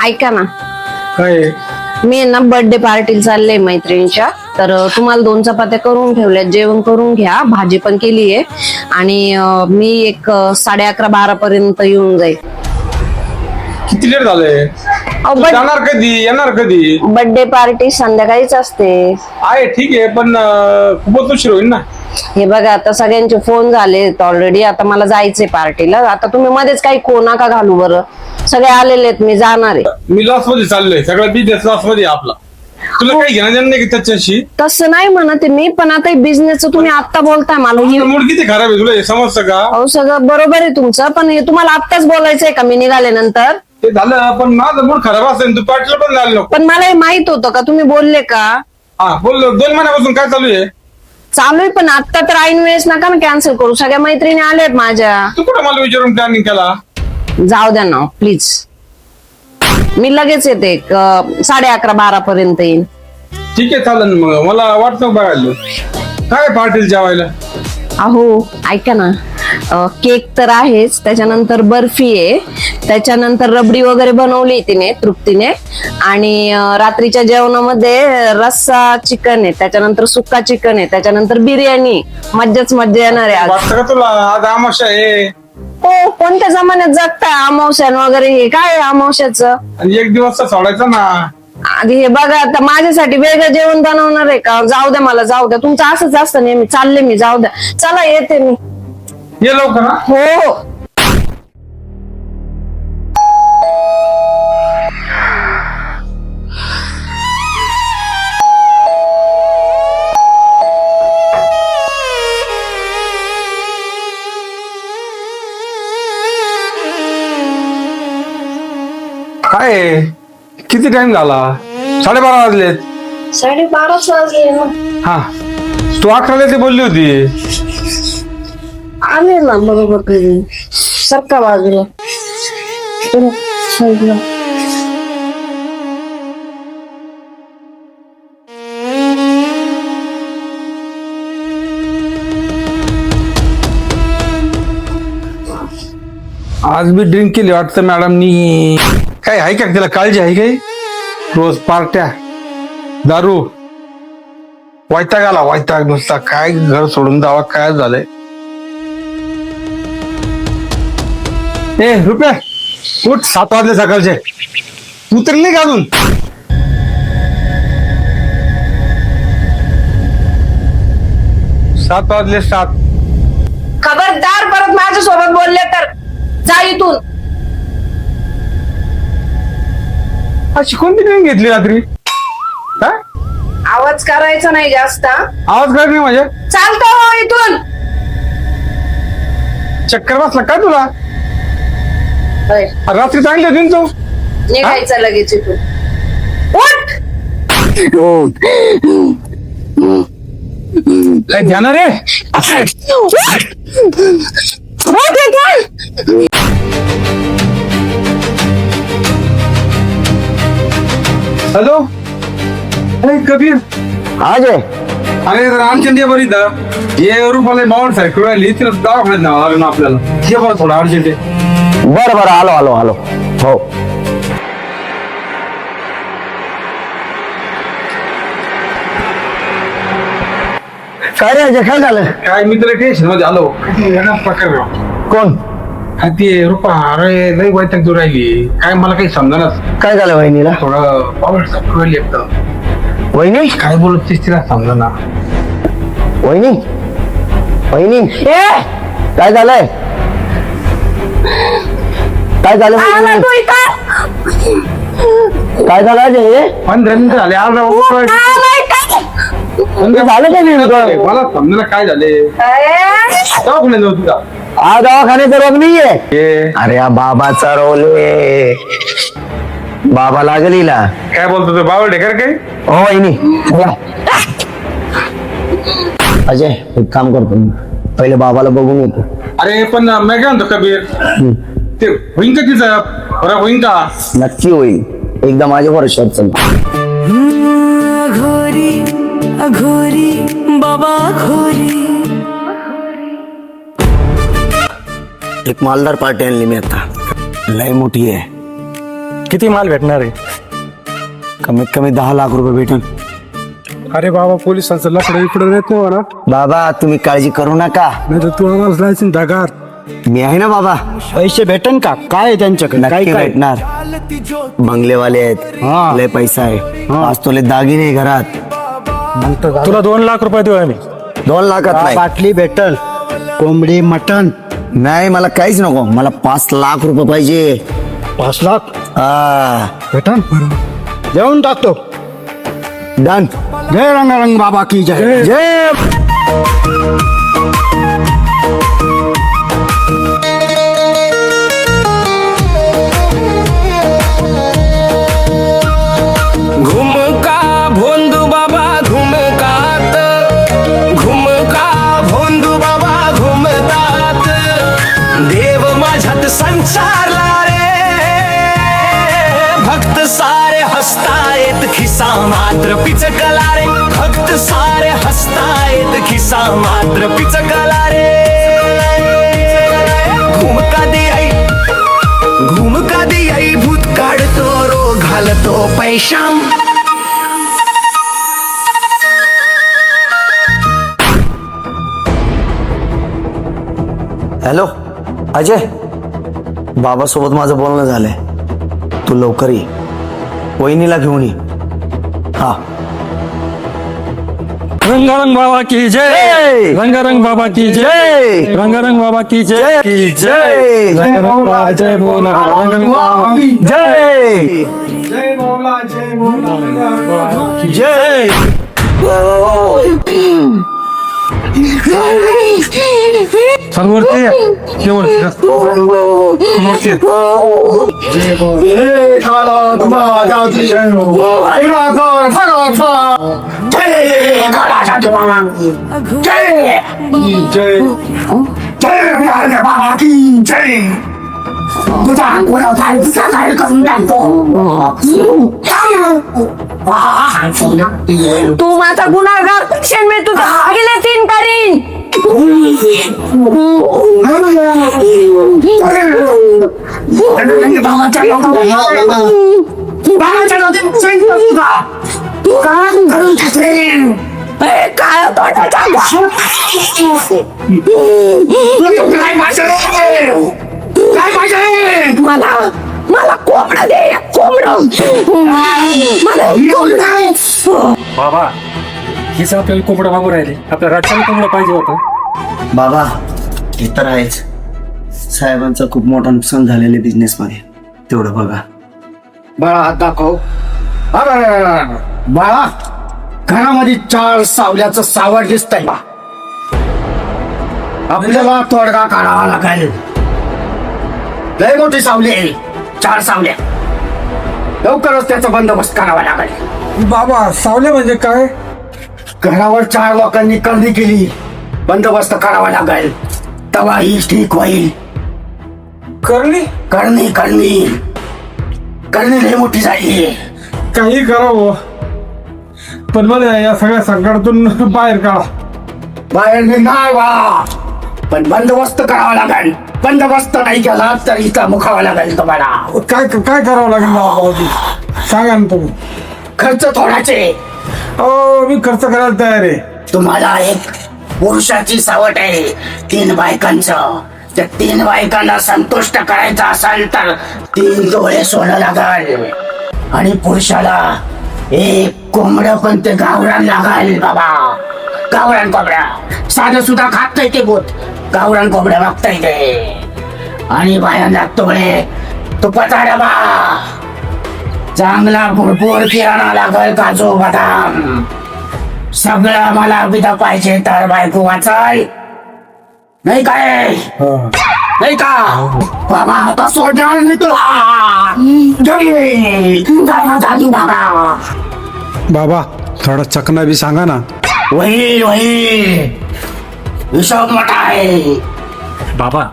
ऐका ना, काय मी ना बर्थडे पार्टीला चालले मैत्रिणीच्या. तर तुम्हाला 2 चपात्या करून ठेवल्यात, जेवण करून घ्या, भाजी पण केलीये. आणि मी एक 11:30-12 पर्यंत येऊन जाईल. किती लेट झालंय? तू जाणार कधी, येणार कधी? बर्थडे पार्टी संध्याकाळीच असते. आहे ठीक आहे, पण खूपच उशीर होईल ना. हे बघा, आता सगळ्यांचे फोन झाले ऑलरेडी. आता मला जायचंय पार्टीला. आता तुम्ही मध्येच काही कोणा का घालू बरं. सगळे आलेले आहेत, मी जाणार आहे. मी लॉस मध्ये चाललोय, सगळा बिझनेस लॉस मध्ये आपला. तुला काही घेणं देणं नाही की त्याच्याशी? तसं नाही म्हणते मी, पण आता बिझनेसचं तुम्ही आता बोलताय मला. मूड किती खराब आहे तुला, हे समजतं का? अहो सगळं बरोबर आहे तुमचं, पण हे तुम्हाला आत्ताच बोलायचंय का मी निघाल्यानंतर? ते झालं, पण माझं मूड खराब असेल, तू पार्टीला पण जायला नको. पण मला हे माहित होतं का, तुम्ही बोलले का? हा बोललो, 2 महिन्यापासून काय चालू आहे? चालू आहे, पण आता तर ऐन वेळेस नका ना कॅन्सल करू. सगळ्या मैत्रिणी आल्यात माझ्या. तू कुठं मला विचारून प्लॅनिंग केला? जाऊ द्या ना प्लीज, मी लगेच येते. 11:30-12 पर्यंत येईन. ठीक आहे चालेल, मग मला व्हॉट्सअप बघायला काय पार्टीला जेवायला. अहो ऐका ना, केक तर आहेच, त्याच्यानंतर बर्फी आहे, त्याच्यानंतर रबडी वगैरे बनवली तिने, तृप्तीने. आणि रात्रीच्या जेवणामध्ये रस्सा चिकन आहे, त्याच्यानंतर सुक्का चिकन आहे, त्याच्यानंतर बिर्याणी. मज्जाच मज्जा येणार आहे आज. वाटतं का तुला आज आमाशा आहे? हो, कोणत्या जमान्यात जगताय अमावस्यान वगैरे? हे काय अमावस्याचं? आणि एक दिवस तर सोडायचा ना. आधी हे बघा, आता माझ्यासाठी वेगळं जेवण बनवणार आहे का? जाऊ द्या, मला जाऊ द्या. तुमचं असंच असतं नेहमी. चालले मी, जाऊ द्या. चला येते मी. ये लवकर ना. हो. काय आहे? किती टाइम झाला? 12:30 वाजलेत. 12:30 वाजले ना. हा, तू 11ला ते बोलली होती. आले ना बरोबर कधी. सक्का बाजूला. आज मी ड्रिंक केली वाटतं मॅडमनी. काय आहे का तिला काळजी आहे काही? रोज पार्ट्या, दारू, वैताग आला, वैताग नुसता. काय घर सोडून जावा, काय झालंय? ए रुपये, उठ, 7 वाजले सकाळचे. उतरले का अजून? सात वाजले, 7. खबरदार परत माझ्या सोबत बोलले तर जा इथून. अशी कोणती ड्रिंक घेतली रात्री? हा? आवाज करायचा नाही जास्त. आवाज काय नाही माझ्या? चालतो हो इथून. चक्कर बसला काय तुला? रात्री चांगली होती ना तू. निघायचं लगेच इथून. उठ. काय ध्यान रे? हॅलो, अरे कबीर. आज आहे. अरे जरा अर्जंट ये बरं इथं. ये रुपाला बावड सारखी राहिली, तिला दवाखान्यात न्यावं लागलं ना आपल्याला. ये बरं थोडं अर्जंट आहे. बरं बरं, आलो आलो आलो. हो. काय रे अजय, काय झालं? काय मी तुला टेन्शन मध्ये आलो. पकड कोण? ते रुपा, अरे लई वैताग तू राहिली. काय मला काही समजणार. काय झालं वहिनीला? थोडं बावड सारखी राहिली एकदम. वहिनी काय बोलत तिला समजा. वहिनी वहिनी, काय झालंय? काय झालं? काय झालं अजय? 15 मिनिटं झाले. झालं काय नाही? मला समजायला काय झाले. दवाखान्यात जाऊ तुझा. हा दवाखान्याचा रोग नाहीये. अरे हा बाबाचा रोल आहे. बाबा लागेल हिला. काय बोलतो तू, बावड आहे का काही? हो वहिनी. अजय एक काम करतो मी, पहिले बाबाला बघून येतो. अरे पण मी काय म्हणतो कबीर, ते होईन का तिचं? बरं होईन का? नक्की होईल, एकदा माझ्या भरोश्यावर चल. अघोरी अघोरी बाबा अघोरी. एक मालदार पार्टी आणली मी आता, लय मोठी आहे. किती माल भेटणार आहे? कमीत कमी 10 लाख रुपये भेटून. अरे बाबा पोलिसांचं लफडं इकडं येतो ना, बाबा तुम्ही काळजी करू नका, नाही तर तू आम्हाला जायचं दगार. मी आहे ना बाबा. पैसे भेटन का? काय आहे त्यांच्याकडे? नक्की भेटणार. बंगलेवाले आहेत, लय पैसा आहे. 5 तोले दागिने घरात. तुला 2 लाख रुपये देऊ आम्ही. 2 लाखात नाही. बाटली भेटल, कोंबडी, मटन. नाही मला काहीच नको, मला 5 लाख रुपये पाहिजे. 5 लाख हा भेटन. देऊन टाकतो. डन. जय रंगारंग बाबा की जय. जय. घुमका भोंदू बाबा घुमकात, घुमका भोंदू बाबा घुमतात. देव माझ्यात संचारला रे, भक्त सारे हसतायत, खिसा मात्र पिचकला रे. भक्त सारे हसतायत, खिसा मात्र पिचकला रे. घुमका दे आई, घुमका दे आई, भूत काढतो रो घालतो पैशाम. हॅलो अजय, बाबासोबत माझं बोलणं झालंय. तू लवकर ये, वहिनीला घेऊन ये. हा. रंगारंग बाबा की जय. रंगारंग बाबा की जय. रंगारंग बाबा की जय. जय. रंगारंग बाबा जय बोला. रंगारंग बाबा जय. जय. सर्ववरती ये. शेवटची समोरची ये. तू माझा गुन्हागार शिक्षण मी तुझं आगीला 3 करीन. काय मला मला कोंबडा दे, कोंबडं मला कोंबडा. बाबा हीच आपल्याला कोंबडा मागू राहिले. आपल्या राज्याला कोंबडा पाहिजे होता. बाबा हे तर आहेच, साहेबांचं खूप मोठं नुकसान झालेलं बिझनेस मध्ये, तेवढं बघा. बाळा हात दाखव. बाळा घरामध्ये 4 सावल्याचं सावड दिसतंय. आपल्याला तोडगा काढावा लागेल. लय मोठी सावली आहे, 4 सावल्या. लवकरच त्याचा बंदोबस्त करावा लागेल. बाबा सावले म्हणजे काय? घरावर 4 लोकांनी करणी केली, बंदोबस्त करावा लागेल, तेव्हा ही ठीक होईल. करणी करणी करणी करणी लय मोठी झाली. काही करावं, पण मला या सगळ्या संकटातून बाहेर काढा. बाहेर नाही बा, पण बंदोबस्त करावा लागेल. बंदोबस्त नाही केला तर इथं मुखावा लागेल तुम्हाला. काय काय करावं लागेल बाबाजी, सांगा ना तुम्ही. खर्च थोडाचे. मी खर्च करायला तयार आहे. तुम्हाला एक पुरुषाची सावट आहे 3 बायकांचं. त्या 3 बायकांना संतुष्ट करायचं असेल तर 3 डोळे सोनं लागल. आणि पुरुषाला एक कोंबडं पण ते गावरान लागल बाबा. गावरान कोंबड्या साधं सुद्धा खात नाही ते भूत. गावरान कोंबड्या मागता येते. आणि बायांना तोळे तुपाचा डबा, चांगला भरपूर किराणा लागल, काजू बदाम सगळं मला विधा पाहिजे तर बायको वाचाल. नाही काय नाही का बाबा? आता सोडणार नाही तुला. बाबा थोडा चकना बी सांगा ना. होईल होईल, हिशोब मोठा आहे. बाबा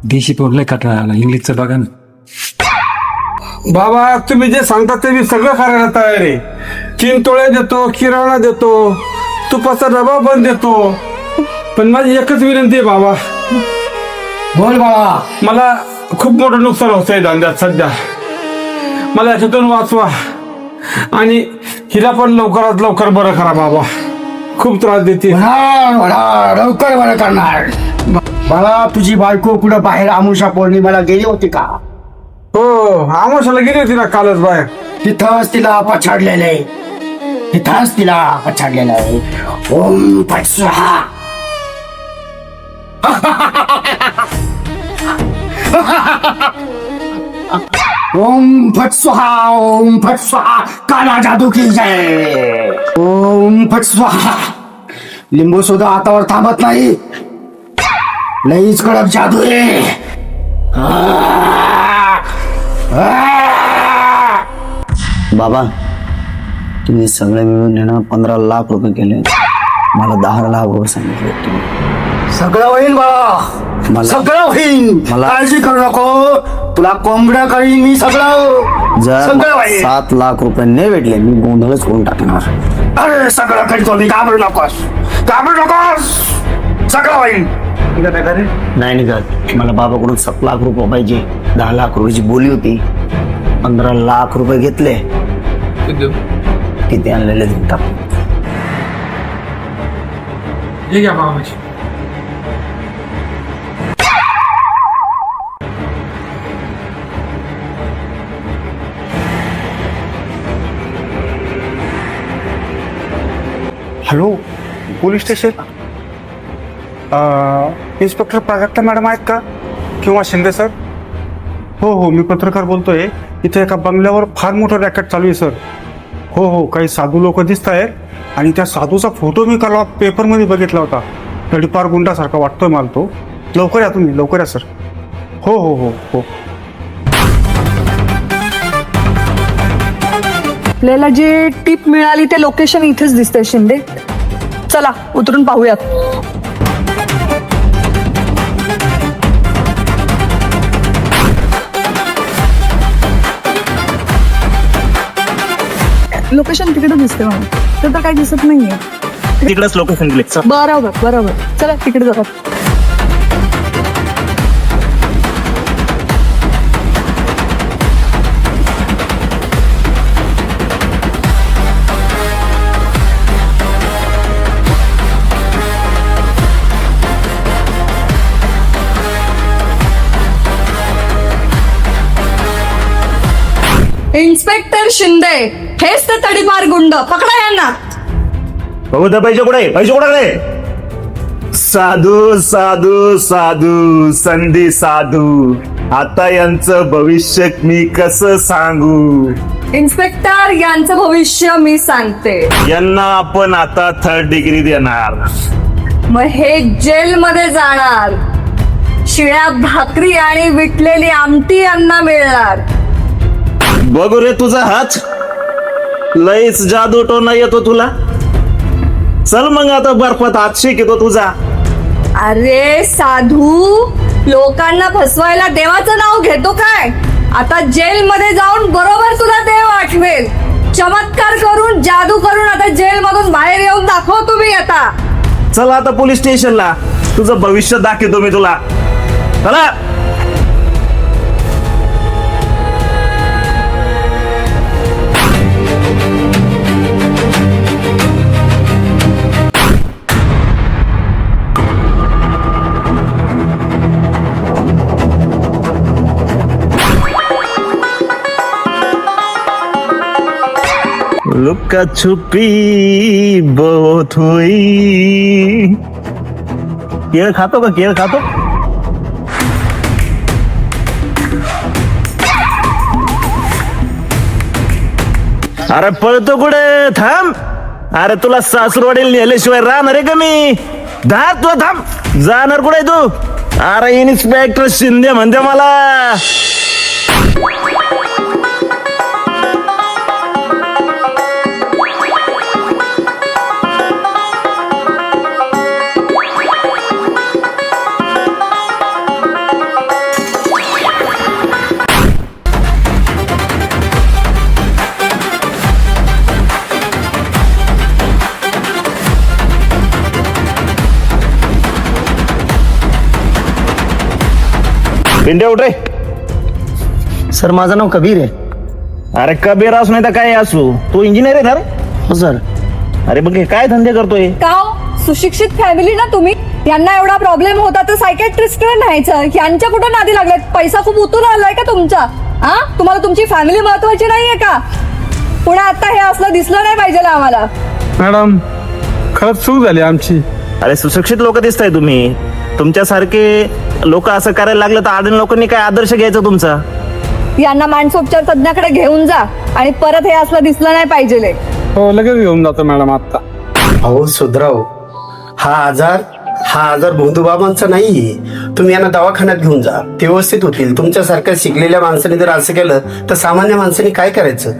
देशी पोरलंय कटाळा, इंग्लिशचं बघा ना. बाबा तुम्ही जे सांगता ते मी सगळं करायला तयार आहे. 3 तोळे देतो, किराणा देतो, तुपाचा डबा पण देतो. पण माझी एकच विनंती आहे बाबा. बोल बाबा. मला खूप मोठं नुकसान होतंय धंद्यात सध्या. मला याच्यातून वाचवा आणि हिला पण लवकरात लवकर बरं करा बाबा. खूप त्रास देते. लवकर बरं करणार. बाळा तुझी बायको कुठं बाहेर आमुषा पौर्णिमेला गेली होती का? हो आमोशाला गेली होती ना कालच बाहेर. तिथंच तिला पछाडलेलं आहे. तिथंच तिला पछाडलेलं आहे. ओम फट स्वाहा. ओम फट स्वाहा. ओम फट स्वाहा. काला जादू की जय. ओम फट स्वाहा. लिंबू सुद्धा हातावर थांबत नाही. लईच कडक जादू आहे. बाबा तुम्ही सगळे मिळून आहे ना 15 लाख रुपये केले. मला 10 लाख रुपये सांगितले तुम्ही. सगळं होईल बाळा. मला- सगळं होईल. मला- काळजी करू नको. तुला कोंबड्या करीन मी सगळं. जर सगळं होईल. 7 लाख रुपये नाही भेटले मी गोंधळच करून टाकणार. अरे सगळं करतो मी. घाबरू नकोस. घाबरू नकोस. सगळं होईल. नाही निघत. मला बाबाकडून 7 लाख रुपये पाहिजे. 10 लाख रुपयाची बोली होती. 15 लाख रुपये घेतले. किती आणलेले देऊन टाक. हे घ्या बाबाची. Hello police station. Inspector Prajakta madam आहेत का किंवा शिंदे सर? हो हो मी पत्रकार बोलतोय. इथे एका बंगल्यावर फार मोठं रॅकेट चालू आहे सर. हो हो काही साधू लोक दिसत आहेत आणि त्या साधूचा फोटो मी काल पेपरमध्ये बघितला होता. तडीपार गुंडासारखा वाटतोय मला तो. लवकर या तुम्ही. लवकर या सर. हो हो हो हो. आपल्याला जे टिप मिळाली ते लोकेशन इथेच दिसतंय शिंदे. चला उतरून पाहूयात. लोकेशन तिकडे दिसते मला. तर काही दिसत नाहीये. तिकडेच लोकेशन दिले. बरोबर बरोबर. चला तिकडे जातात. इन्स्पेक्टर शिंदे हेच ते तडीपार गुंड. पकडा यांना. बघू त्या पैसे कुठे. पैसे कुठे? साधू साधू साधू संधी साधू. आता यांचं भविष्य मी कसं सांगू? इन्स्पेक्टर यांचं भविष्य मी सांगते. यांना आपण आता 3rd डिग्री देणार. मग हे जेलमध्ये जाणार. शिळ्या भाकरी आणि विटलेली आमटी यांना मिळणार. बघू रे तुझा हात. लईच जादू टोना येतो तुला. चल मग आता बर्फात हात शिकतो तुझा. अरे साधू लोकांना फसवायला देवाचं नाव घेतो काय? आता जेलमध्ये जाऊन बरोबर तुला देव आठवेल. चमत्कार करून जादू करून आता जेलमधून बाहेर येऊन दाखव तुम्ही आता. चला आता पोलीस स्टेशनला. तुझं भविष्य दाखवतो मी तुला. चला. लुका छुपी बहुत हुई. केळ खातो का? केळ खातो. अरे पळतो कुठे? थांब. अरे तुला सासूरवाडीला नेल्याशिवाय राहणार आहे का मी? तू थांब. जाणार कुठे तू? अरे इन्स्पेक्टर शिंदे म्हणते मला. पिंड्या उठ रे. सर माझं नाव कबीर आहे. अरे कबीर असू नाही तर काय असू, तू इंजिनियर आहे ना रे? हो सर. अरे मग हे काय धंदे करतोय? का हो? सुशिक्षित फॅमिली ना तुम्ही, यांना एवढा प्रॉब्लेम होता तर सायकॅट्रिस्टकडे न्यायचं. यांच्या कुठं नादी लागल्यात? पैसा खूप उतरून आलाय का तुमचा? हा, तुम्हाला तुमची फॅमिली महत्वाची नाहीये का? पुढे आता हे असलं दिसलं नाही पाहिजे आम्हाला. मॅडम खरंच चूक झाली आमची. अरे सुशिक्षित लोक दिसताय तुम्ही, तुमच्यासारखे लोक असं करायला लागलं तर आडून लोकांनी काय आदर्श घ्यायचा तुमचा? यांना मानसोपचार तज्ञाकडे घेऊन जा आणि परत हे असलं दिसलं नाही पाहिजे. हो लगेच घेऊन जातो मॅडम आता. अहो सुधराव, हा आजार भोंदूबाबांचा नाहीये. तुम्ही यांना दवाखान्यात घेऊन जा, ते व्यवस्थित होतील. तुमच्यासारख्या शिकलेल्या माणसाने जर असं केलं तर सामान्य माणसाने काय करायचं?